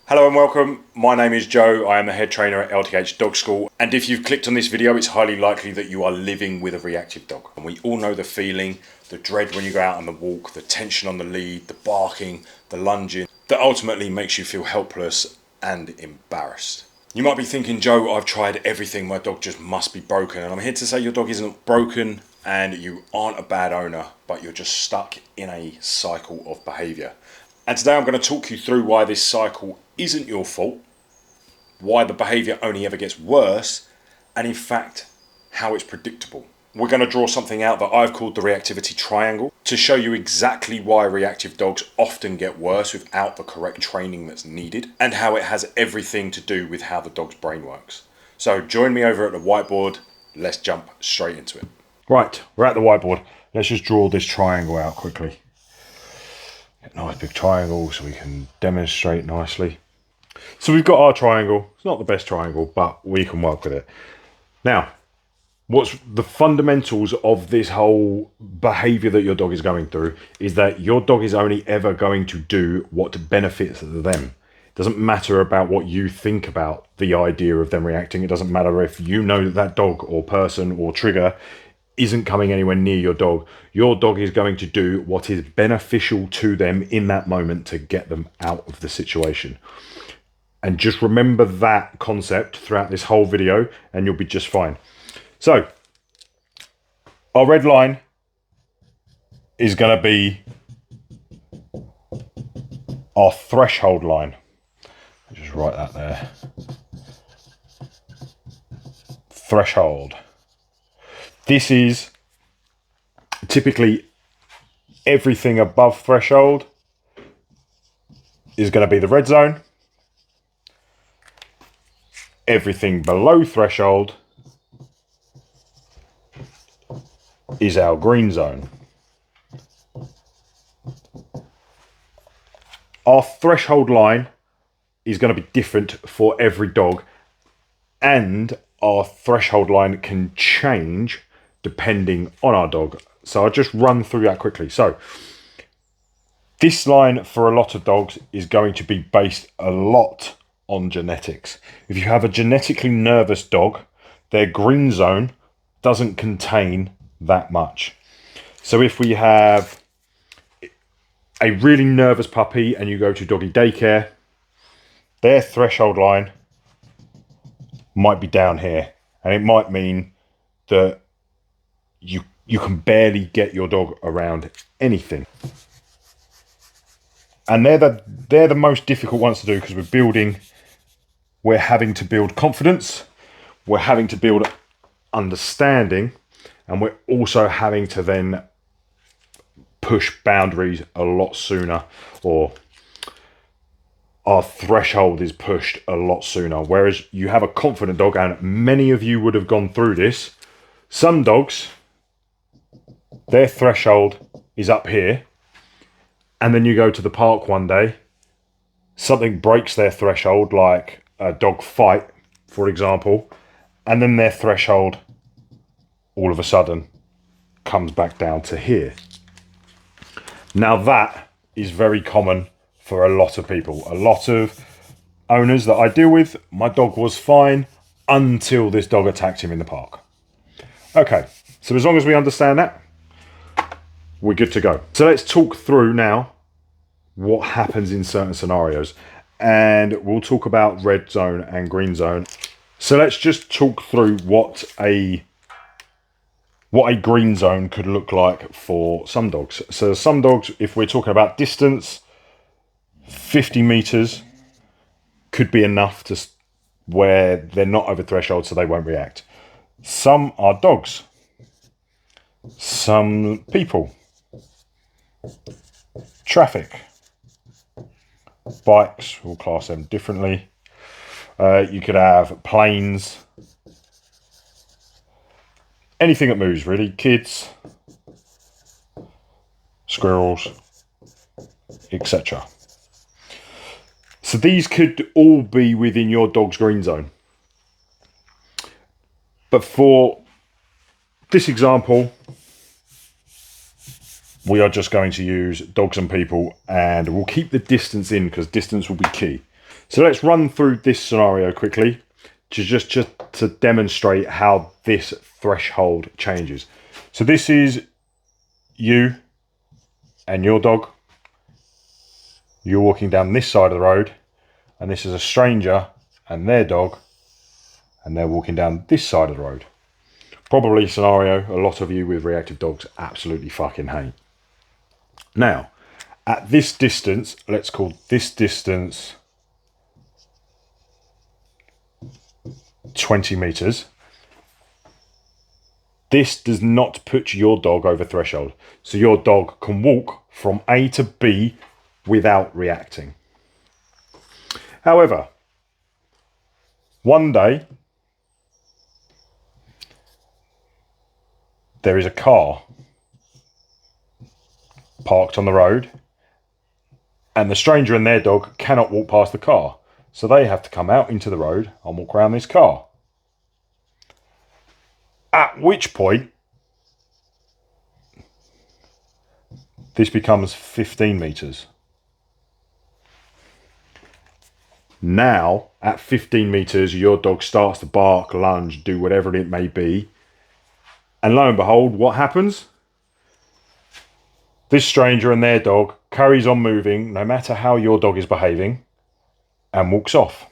Hello and welcome, my name is Joe, I am the head trainer at LTH Dog School, and if you've clicked on this video it's highly likely that you are living with a reactive dog. And we all know the feeling, the dread when you go out on the walk, the tension on the lead, the barking, the lunging, that ultimately makes you feel helpless and embarrassed. You might be thinking, Joe, I've tried everything, my dog just must be broken. And I'm here to say your dog isn't broken and you aren't a bad owner, but you're just stuck in a cycle of behaviour. And today I'm going to talk you through why this cycle isn't your fault, why the behaviour only ever gets worse, and in fact, how it's predictable. We're going to draw something out that I've called the Reactivity Triangle to show you exactly why reactive dogs often get worse without the correct training that's needed, and how it has everything to do with how the dog's brain works. So join me over at the whiteboard, let's jump straight into it. Right, we're at the whiteboard. Let's just draw this triangle out quickly. Get a nice big triangle so we can demonstrate nicely. So we've got our triangle. It's not the best triangle, but we can work with it. Now, what's the fundamentals of this whole behavior that your dog is going through is that your dog is only ever going to do what benefits them. It doesn't matter about what you think about the idea of them reacting. It doesn't matter if you know that that dog or person or trigger isn't coming anywhere near your dog. Your dog is going to do what is beneficial to them in that moment to get them out of the situation. And just remember that concept throughout this whole video and you'll be just fine. So, our red line is going to be our threshold line. I'll just write that there. Threshold. This is typically everything above threshold is going to be the red zone. Everything below threshold is our green zone. Our threshold line is going to be different for every dog, and our threshold line can change depending on our dog. So I'll just run through that quickly. So this line for a lot of dogs is going to be based a lot on genetics. If you have a genetically nervous dog, their green zone doesn't contain that much. So if we have a really nervous puppy and you go to doggy daycare, their threshold line might be down here, and it might mean that you can barely get your dog around anything. And they're the most difficult ones to do because we're having to build confidence, we're having to build understanding, and we're also having to then push boundaries a lot sooner, or our threshold is pushed a lot sooner. Whereas you have a confident dog, and many of you would have gone through this. Some dogs, their threshold is up here, and then you go to the park one day, something breaks their threshold, like a dog fight, for example, and then their threshold all of a sudden comes back down to here. Now that is very common for a lot of people. A lot of owners that I deal with, my dog was fine until this dog attacked him in the park. Okay, so as long as we understand that, we're good to go. So let's talk through now what happens in certain scenarios, and we'll talk about red zone and green zone. So let's just talk through what a green zone could look like for some dogs. So some dogs, if we're talking about distance, 50 meters could be enough to where they're not over threshold, so they won't react. Some are dogs, some people, traffic, bikes, we'll class them differently. You could have planes, anything that moves really, kids, squirrels, etc. So these could all be within your dog's green zone. But for this example, we are just going to use dogs and people, and we'll keep the distance in because distance will be key. So let's run through this scenario quickly just to demonstrate how this threshold changes. So this is you and your dog. You're walking down this side of the road, and this is a stranger and their dog, and they're walking down this side of the road. Probably a scenario a lot of you with reactive dogs absolutely fucking hate. Now, at this distance, let's call this distance 20 meters. This does not put your dog over threshold. So your dog can walk from A to B without reacting. However, one day there is a car parked on the road, and the stranger and their dog cannot walk past the car. So they have to come out into the road and walk around this car. At which point, this becomes 15 meters. Now, at 15 meters, your dog starts to bark, lunge, do whatever it may be. And lo and behold, what happens? This stranger and their dog carries on moving, no matter how your dog is behaving, and walks off.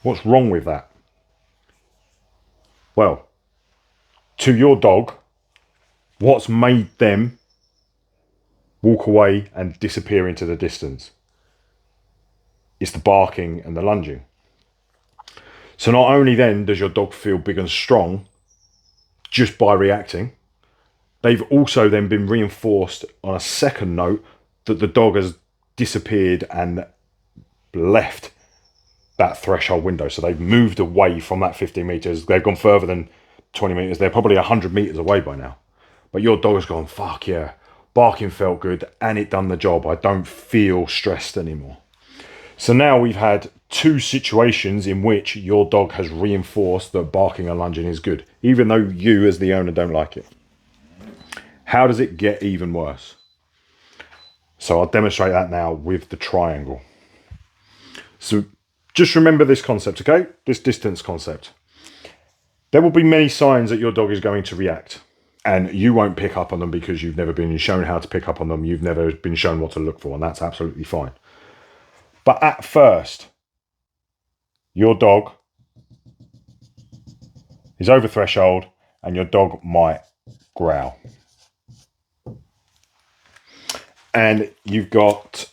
What's wrong with that? Well, to your dog, what's made them walk away and disappear into the distance? It's the barking and the lunging. So not only then does your dog feel big and strong just by reacting, they've also then been reinforced on a second note that the dog has disappeared and left that threshold window. So they've moved away from that 15 meters. They've gone further than 20 meters. They're probably 100 meters away by now. But your dog has gone, fuck yeah, barking felt good and it done the job. I don't feel stressed anymore. So now we've had two situations in which your dog has reinforced that barking and lunging is good, even though you as the owner don't like it. How does it get even worse? So I'll demonstrate that now with the triangle. So just remember this concept, okay? This distance concept. There will be many signs that your dog is going to react, and you won't pick up on them because you've never been shown how to pick up on them. You've never been shown what to look for, and that's absolutely fine. But at first, your dog is over threshold and your dog might growl. And you've got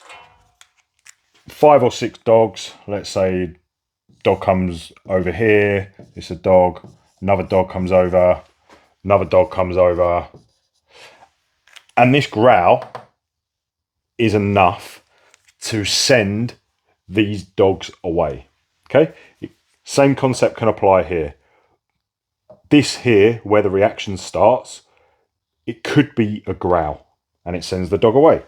5 or 6 dogs. Let's say dog comes over here, it's a dog, another dog comes over, another dog comes over. And this growl is enough to send these dogs away. Okay, same concept can apply here. This here, where the reaction starts, it could be a growl and it sends the dog away.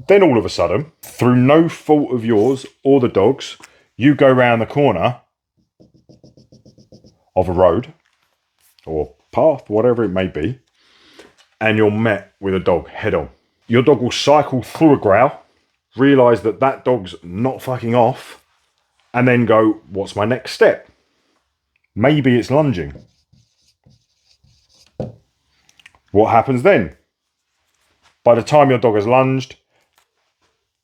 Then all of a sudden, through no fault of yours or the dog's, you go round the corner of a road or path, whatever it may be, and you're met with a dog head on. Your dog will cycle through a growl, realise that that dog's not fucking off, and then go, what's my next step? Maybe it's lunging. What happens then? By the time your dog has lunged,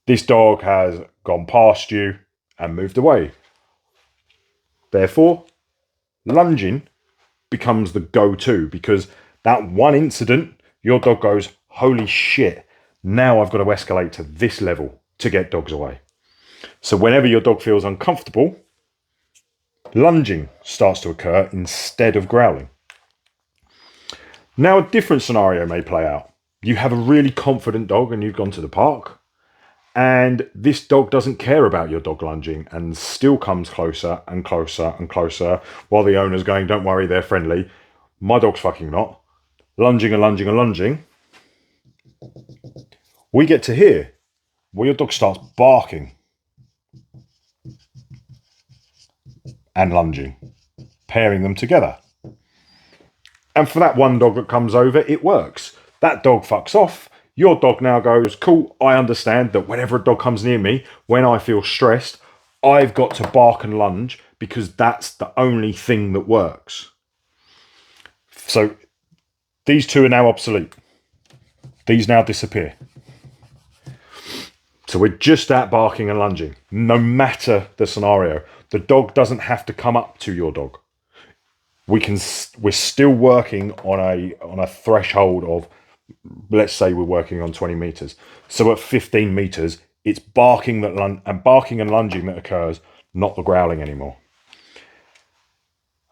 this dog has gone past you and moved away. Therefore, lunging becomes the go-to, because that one incident, your dog goes, holy shit, now I've got to escalate to this level to get dogs away. So whenever your dog feels uncomfortable, lunging starts to occur instead of growling. Now a different scenario may play out. You have a really confident dog and you've gone to the park, and this dog doesn't care about your dog lunging and still comes closer and closer and closer while the owner's going, don't worry, they're friendly. My dog's fucking not. Lunging and lunging and lunging. We get to here where your dog starts barking and lunging, pairing them together. And for that one dog that comes over, it works. That dog fucks off. Your dog now goes, cool, I understand that whenever a dog comes near me, when I feel stressed, I've got to bark and lunge because that's the only thing that works. So these two are now obsolete. These now disappear. So we're just at barking and lunging, no matter the scenario. The dog doesn't have to come up to your dog. We're still working on a threshold of, let's say we're working on 20 meters. So at 15 meters, it's barking and lunging that occurs, not the growling anymore.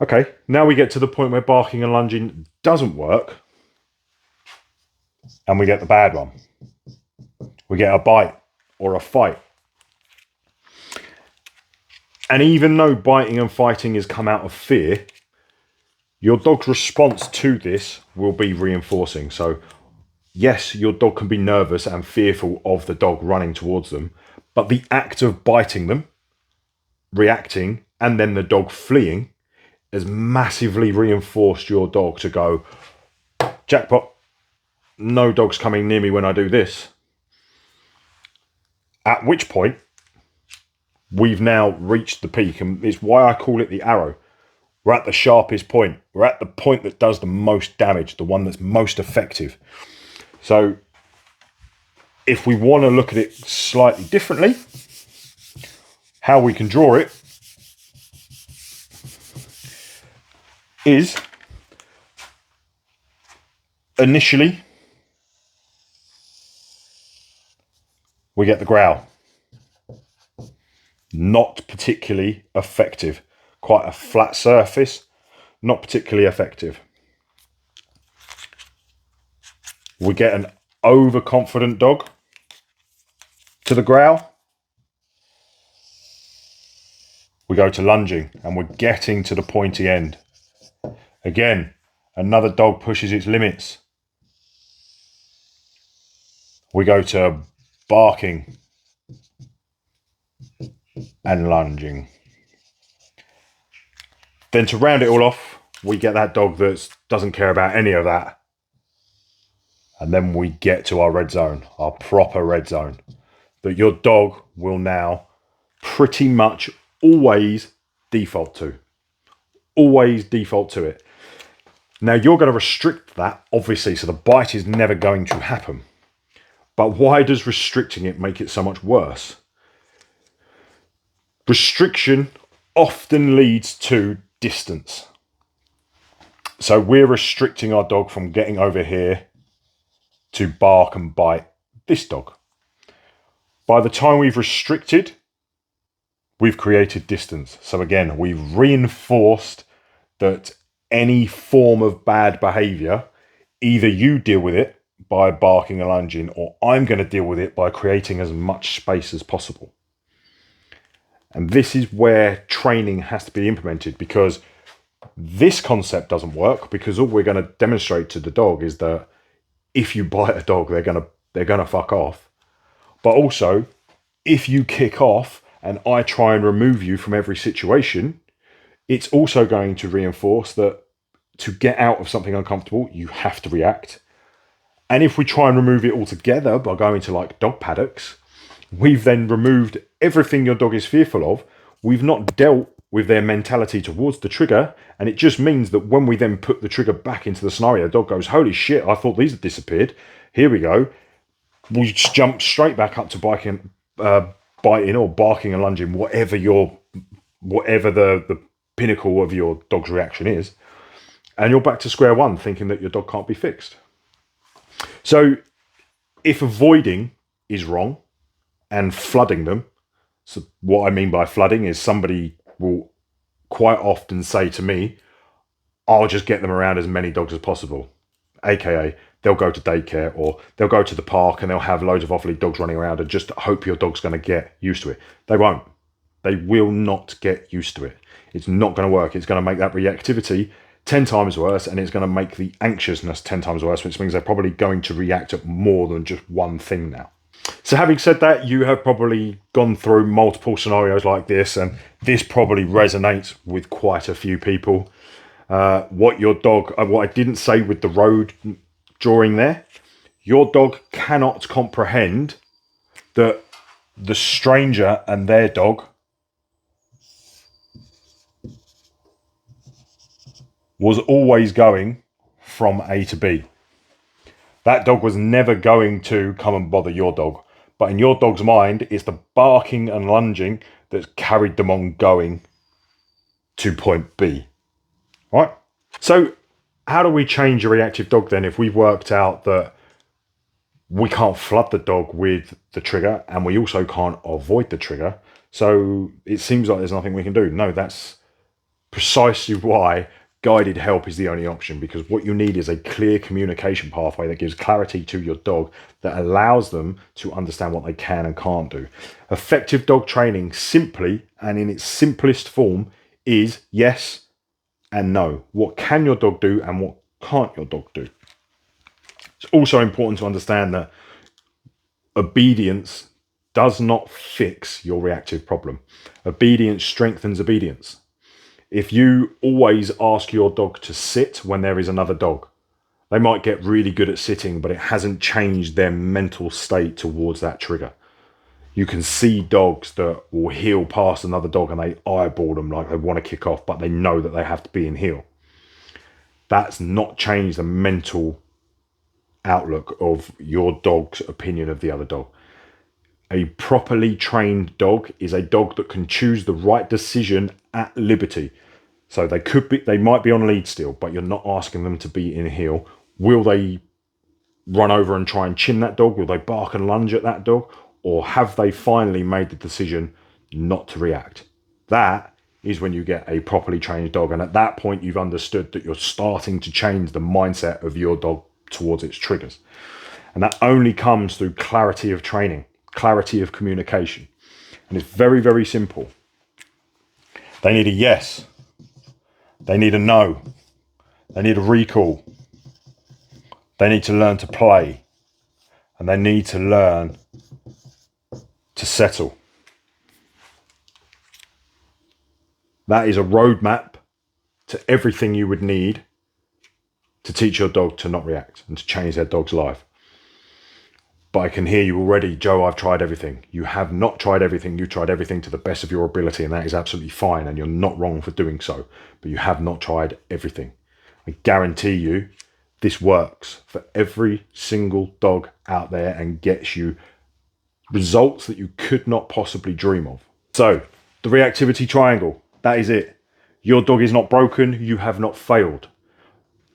Okay, now we get to the point where barking and lunging doesn't work, and we get the bad one. We get a bite or a fight. And even though biting and fighting has come out of fear, your dog's response to this will be reinforcing. So yes, your dog can be nervous and fearful of the dog running towards them, but the act of biting them, reacting, and then the dog fleeing has massively reinforced your dog to go, jackpot, no dog's coming near me when I do this. At which point, we've now reached the peak, and it's why I call it the arrow. We're at the sharpest point. We're at the point that does the most damage, the one that's most effective. So if we want to look at it slightly differently, how we can draw it is initially we get the growl. Not particularly effective. Quite a flat surface, not particularly effective. We get an overconfident dog to the growl. We go to lunging and we're getting to the pointy end. Again, another dog pushes its limits. We go to barking and lunging. Then to round it all off, we get that dog that doesn't care about any of that. And then we get to our red zone, our proper red zone, that your dog will now pretty much always default to. Always default to it. Now you're going to restrict that, obviously, so the bite is never going to happen. But why does restricting it make it so much worse? Restriction often leads to distance. So we're restricting our dog from getting over here to bark and bite this dog. By the time we've restricted, we've created distance. So again, we've reinforced that any form of bad behavior, either you deal with it by barking and lunging, or I'm going to deal with it by creating as much space as possible. And this is where training has to be implemented, because this concept doesn't work, because all we're going to demonstrate to the dog is that if you bite a dog, they're gonna fuck off. But also, if you kick off and I try and remove you from every situation, it's also going to reinforce that to get out of something uncomfortable, you have to react. And if we try and remove it altogether by going to like dog paddocks, we've then removed everything your dog is fearful of. We've not dealt with their mentality towards the trigger, and it just means that when we then put the trigger back into the scenario, the dog goes, holy shit, I thought these had disappeared. Here we go. We just jump straight back up to biting or barking and lunging, whatever the pinnacle of your dog's reaction is. And you're back to square one, thinking that your dog can't be fixed. So if avoiding is wrong and flooding them, so what I mean by flooding is somebody will quite often say to me, I'll just get them around as many dogs as possible. AKA, they'll go to daycare or they'll go to the park and they'll have loads of off-lead dogs running around and just hope your dog's going to get used to it. They won't. They will not get used to it. It's not going to work. It's going to make that reactivity 10 times worse, and it's going to make the anxiousness 10 times worse, which means they're probably going to react at more than just one thing now. So having said that, you have probably gone through multiple scenarios like this, and this probably resonates with quite a few people. What I didn't say with the road drawing there Your dog cannot comprehend that the stranger and their dog was always going from A to B. That dog was never going to come and bother your dog. But in your dog's mind, it's the barking and lunging that's carried them on going to point B. Right? So how do we change a reactive dog then if we've worked out that we can't flood the dog with the trigger and we also can't avoid the trigger? So it seems like there's nothing we can do. No, that's precisely why guided help is the only option, because what you need is a clear communication pathway that gives clarity to your dog, that allows them to understand what they can and can't do. Effective dog training, simply and in its simplest form, is yes and no. What can your dog do and what can't your dog do? It's also important to understand that obedience does not fix your reactive problem. Obedience strengthens obedience. If you always ask your dog to sit when there is another dog, they might get really good at sitting, but it hasn't changed their mental state towards that trigger. You can see dogs that will heel past another dog and they eyeball them like they want to kick off, but they know that they have to be in heel. That's not changed the mental outlook of your dog's opinion of the other dog. A properly trained dog is a dog that can choose the right decision at liberty. So they might be on lead still, but you're not asking them to be in heel. Will they run over and try and chin that dog? Will they bark and lunge at that dog? Or have they finally made the decision not to react? That is when you get a properly trained dog. And at that point, you've understood that you're starting to change the mindset of your dog towards its triggers. And that only comes through clarity of training, clarity of communication. And it's very, very simple. They need a yes. They need a no. They need a recall. They need to learn to play. And they need to learn to settle. That is a roadmap to everything you would need to teach your dog to not react and to change their dog's life. But I can hear you already, Joe, I've tried everything. You have not tried everything. You tried everything to the best of your ability, and that is absolutely fine, and you're not wrong for doing so. But you have not tried everything. I guarantee you this works for every single dog out there and gets you results that you could not possibly dream of. So, the reactivity triangle, that is it. Your dog is not broken. You have not failed.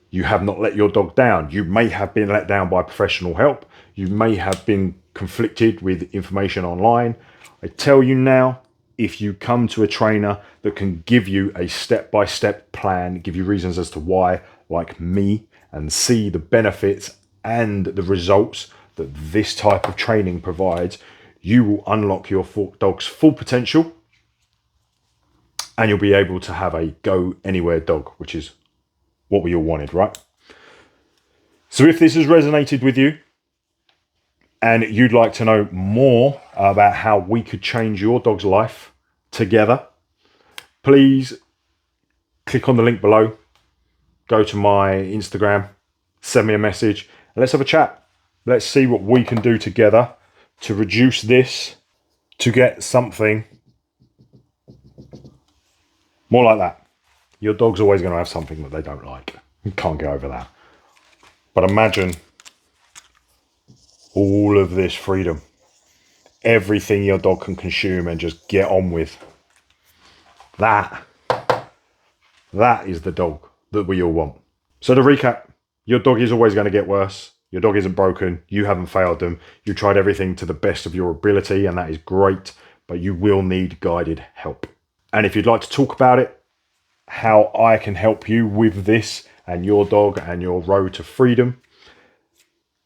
You have not let your dog down. You may have been let down by professional help. You may have been conflicted with information online. I tell you now, if you come to a trainer that can give you a step-by-step plan, give you reasons as to why, like me, and see the benefits and the results that this type of training provides, you will unlock your dog's full potential and you'll be able to have a go anywhere dog, which is what we all wanted, right? So if this has resonated with you and you'd like to know more about how we could change your dog's life together, please click on the link below, go to my Instagram, send me a message, and let's have a chat. Let's see what we can do together to reduce this, to get something more like that. Your dog's always going to have something that they don't like. You can't get over that. But imagine all of this freedom. Everything your dog can consume and just get on with. That is the dog that we all want. So to recap, your dog is always going to get worse. Your dog isn't broken. You haven't failed them. You tried everything to the best of your ability, and that is great, but you will need guided help. And if you'd like to talk about it, how I can help you with this and your dog and your road to freedom,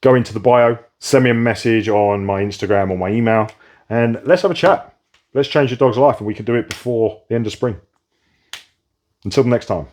go into the bio, send me a message on my Instagram or my email, and let's have a chat. Let's change your dog's life, and we can do it before the end of spring. Until next time.